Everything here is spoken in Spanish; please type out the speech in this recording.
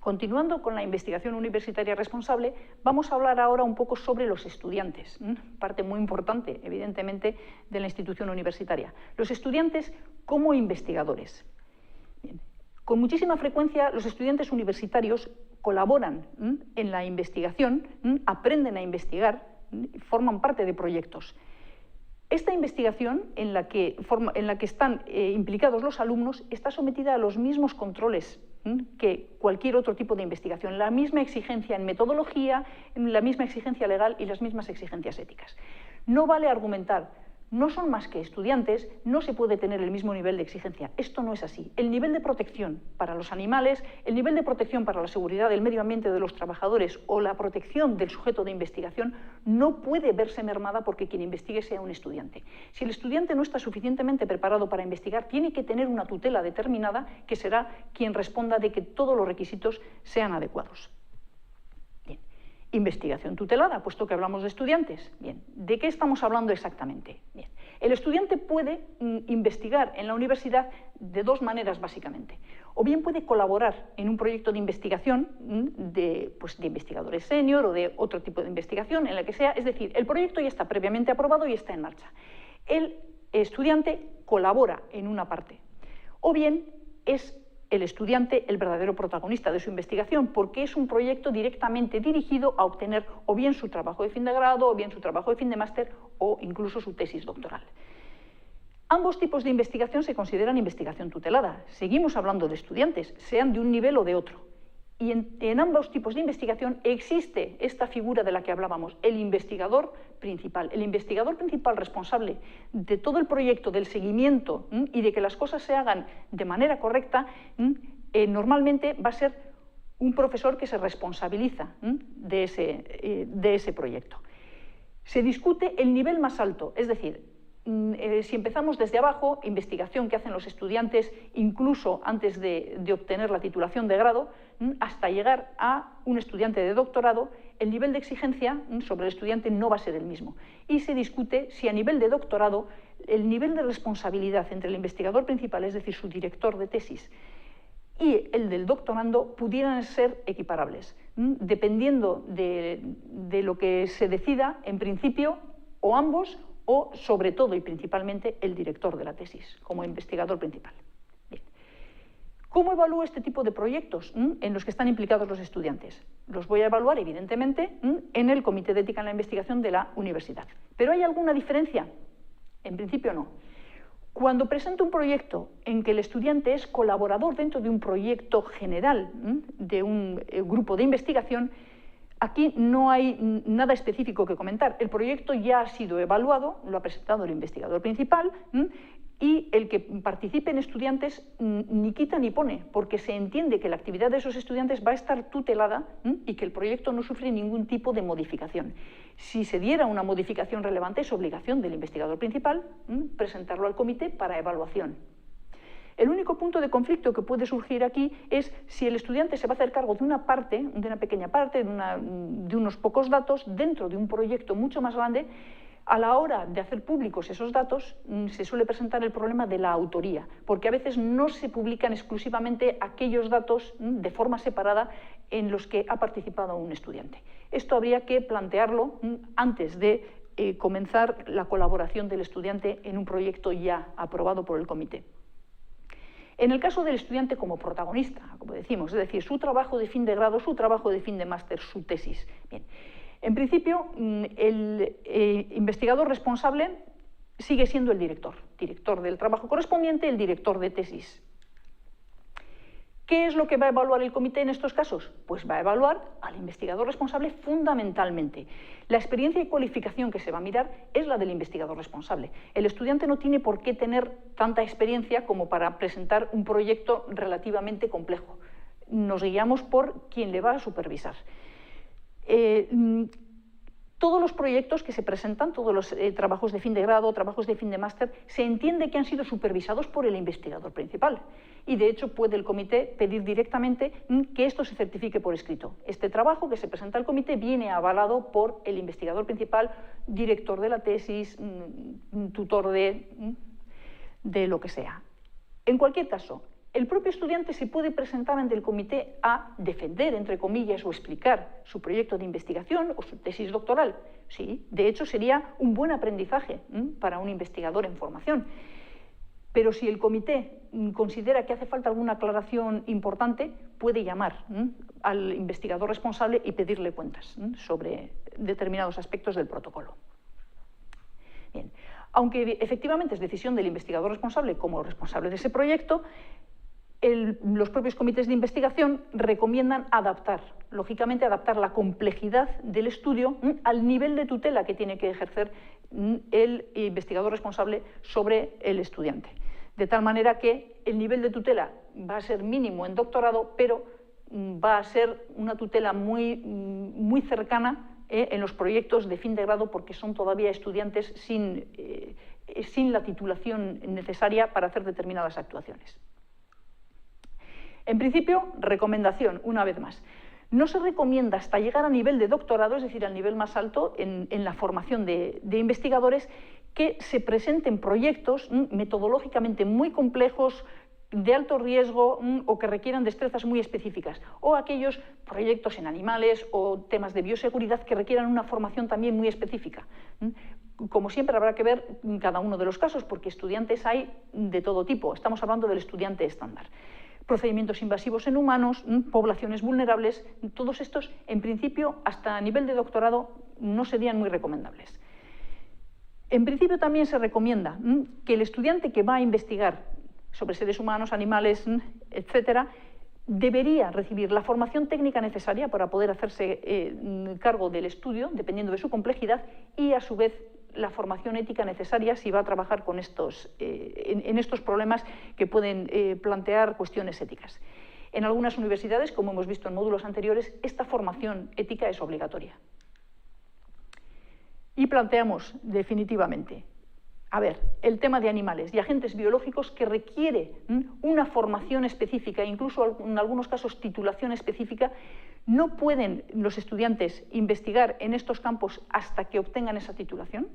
Continuando con la investigación universitaria responsable, vamos a hablar ahora un poco sobre los estudiantes, parte muy importante, evidentemente, de la institución universitaria. Los estudiantes como investigadores. Bien. Con muchísima frecuencia, los estudiantes universitarios colaboran en la investigación, aprenden a investigar, forman parte de proyectos. Esta investigación en la que están implicados los alumnos está sometida a los mismos controles que cualquier otro tipo de investigación, la misma exigencia en metodología, la misma exigencia legal y las mismas exigencias éticas. No vale argumentar, no son más que estudiantes, no se puede tener el mismo nivel de exigencia. Esto no es así. El nivel de protección para los animales, el nivel de protección para la seguridad del medio ambiente de los trabajadores o la protección del sujeto de investigación no puede verse mermada porque quien investigue sea un estudiante. Si el estudiante no está suficientemente preparado para investigar, tiene que tener una tutela determinada que será quien responda de que todos los requisitos sean adecuados. Investigación tutelada, puesto que hablamos de estudiantes. Bien, ¿de qué estamos hablando exactamente? Bien, el estudiante puede investigar en la universidad de dos maneras, básicamente. O bien puede colaborar en un proyecto de investigación de investigadores senior o de otro tipo de investigación, en la que sea, es decir, el proyecto ya está previamente aprobado y está en marcha. El estudiante colabora en una parte. O bien es el estudiante el verdadero protagonista de su investigación, porque es un proyecto directamente dirigido a obtener o bien su trabajo de fin de grado, o bien su trabajo de fin de máster, o incluso su tesis doctoral. Ambos tipos de investigación se consideran investigación tutelada. Seguimos hablando de estudiantes, sean de un nivel o de otro. Y en ambos tipos de investigación existe esta figura de la que hablábamos, el investigador principal. El investigador principal responsable de todo el proyecto, del seguimiento y de que las cosas se hagan de manera correcta, normalmente va a ser un profesor que se responsabiliza de ese proyecto. Se discute el nivel más alto, es decir, si empezamos desde abajo, investigación que hacen los estudiantes incluso antes de obtener la titulación de grado, hasta llegar a un estudiante de doctorado, el nivel de exigencia sobre el estudiante no va a ser el mismo. Y se discute si a nivel de doctorado el nivel de responsabilidad entre el investigador principal, es decir, su director de tesis, y el del doctorando pudieran ser equiparables, dependiendo de lo que se decida, en principio, o ambos, o sobre todo y principalmente el director de la tesis, como investigador principal. Bien. ¿Cómo evalúo este tipo de proyectos en los que están implicados los estudiantes? Los voy a evaluar, evidentemente, en el Comité de Ética en la Investigación de la universidad. ¿Pero hay alguna diferencia? En principio no. Cuando presento un proyecto en que el estudiante es colaborador dentro de un proyecto general de un grupo de investigación, aquí no hay nada específico que comentar. El proyecto ya ha sido evaluado, lo ha presentado el investigador principal, y el que participen estudiantes ni quita ni pone, porque se entiende que la actividad de esos estudiantes va a estar tutelada y que el proyecto no sufre ningún tipo de modificación. Si se diera una modificación relevante, es obligación del investigador principal presentarlo al comité para evaluación. El único punto de conflicto que puede surgir aquí es si el estudiante se va a hacer cargo de una parte, de una pequeña parte, de unos pocos datos dentro de un proyecto mucho más grande. A la hora de hacer públicos esos datos se suele presentar el problema de la autoría, porque a veces no se publican exclusivamente aquellos datos de forma separada en los que ha participado un estudiante. Esto habría que plantearlo antes de comenzar la colaboración del estudiante en un proyecto ya aprobado por el comité. En el caso del estudiante como protagonista, como decimos, es decir, su trabajo de fin de grado, su trabajo de fin de máster, su tesis. Bien. En principio, el investigador responsable sigue siendo el director del trabajo correspondiente, el director de tesis. ¿Qué es lo que va a evaluar el comité en estos casos? Pues va a evaluar al investigador responsable fundamentalmente. La experiencia y cualificación que se va a mirar es la del investigador responsable. El estudiante no tiene por qué tener tanta experiencia como para presentar un proyecto relativamente complejo. Nos guiamos por quien le va a supervisar. Todos los proyectos que se presentan, todos los trabajos de fin de grado, trabajos de fin de máster, se entiende que han sido supervisados por el investigador principal. Y de hecho puede el comité pedir directamente que esto se certifique por escrito. Este trabajo que se presenta al comité viene avalado por el investigador principal, director de la tesis, tutor de lo que sea. En cualquier caso, el propio estudiante se puede presentar ante el comité a defender, entre comillas, o explicar su proyecto de investigación o su tesis doctoral. Sí, de hecho sería un buen aprendizaje para un investigador en formación. Pero si el comité considera que hace falta alguna aclaración importante, puede llamar al investigador responsable y pedirle cuentas sobre determinados aspectos del protocolo. Bien. Aunque efectivamente es decisión del investigador responsable como responsable de ese proyecto, los propios comités de investigación recomiendan adaptar, lógicamente adaptar la complejidad del estudio al nivel de tutela que tiene que ejercer el investigador responsable sobre el estudiante. De tal manera que el nivel de tutela va a ser mínimo en doctorado, pero va a ser una tutela muy cercana en los proyectos de fin de grado, porque son todavía estudiantes sin la titulación necesaria para hacer determinadas actuaciones. En principio, recomendación, una vez más. No se recomienda hasta llegar a nivel de doctorado, es decir, al nivel más alto en la formación de investigadores, que se presenten proyectos metodológicamente muy complejos, de alto riesgo o que requieran destrezas muy específicas, o aquellos proyectos en animales o temas de bioseguridad que requieran una formación también muy específica. Como siempre, habrá que ver cada uno de los casos, porque estudiantes hay de todo tipo. Estamos hablando del estudiante estándar. Procedimientos invasivos en humanos, poblaciones vulnerables, todos estos, en principio, hasta nivel de doctorado, no serían muy recomendables. En principio, también se recomienda que el estudiante que va a investigar sobre seres humanos, animales, etcétera, debería recibir la formación técnica necesaria para poder hacerse cargo del estudio, dependiendo de su complejidad, y a su vez la formación ética necesaria si va a trabajar con en estos problemas que pueden plantear cuestiones éticas. En algunas universidades, como hemos visto en módulos anteriores, esta formación ética es obligatoria. Y planteamos definitivamente, a ver, el tema de animales y agentes biológicos que requiere una formación específica, incluso en algunos casos titulación específica. No pueden los estudiantes investigar en estos campos hasta que obtengan esa titulación.